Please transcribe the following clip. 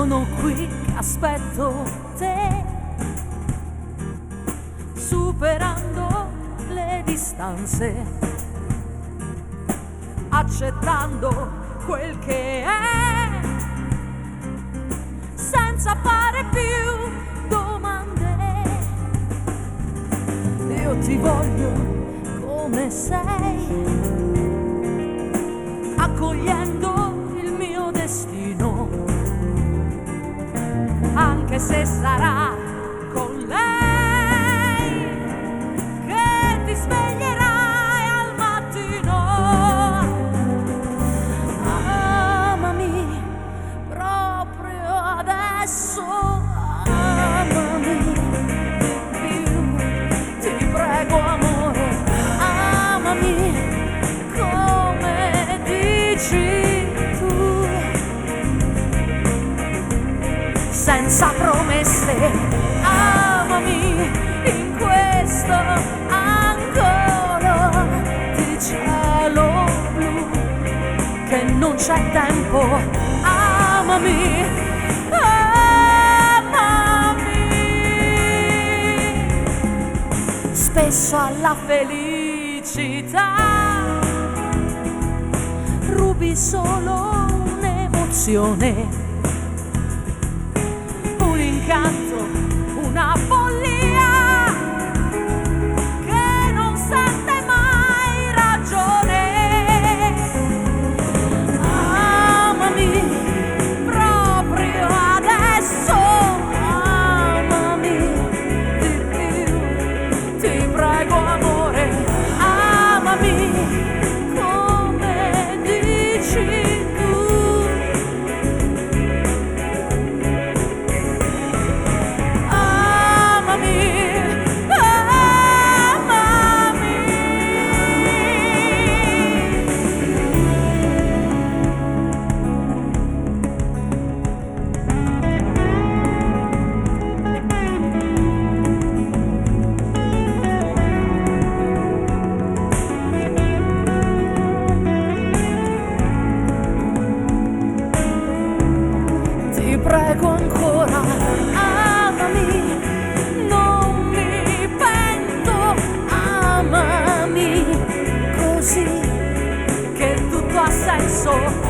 Sono qui che aspetto te, superando le distanze, accettando quel che è, senza fare più domande. Io ti voglio come sei, accogliendo il mio destino, anche se sarà con lei che ti sveglierai al mattino. Amami proprio adesso, amami più, ti prego amore, amami come dici tu, senza promesse, amami in questo angolo di cielo blu, che non c'è tempo, amami, amami. Spesso alla felicità rubi solo un'emozione, un incanto, una follia che non sente mai ragione. Amami proprio adesso, amami di più, ti prego amore, amami come dici tu. Ti prego ancora, amami, non mi pento, amami così che tutto ha senso.